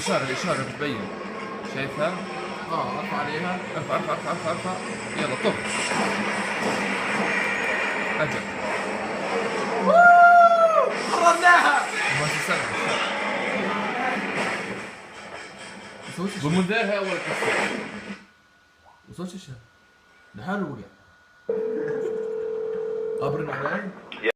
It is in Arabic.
الاشاره بتبين، شايفها؟ ارفع عليها. ارفع يلا طب اجل قربناها. ما تستنى وصلت الشيء. بالمنذار هاي اول قصه. وصلت الشيء. لحاله وقع. ابرن علي.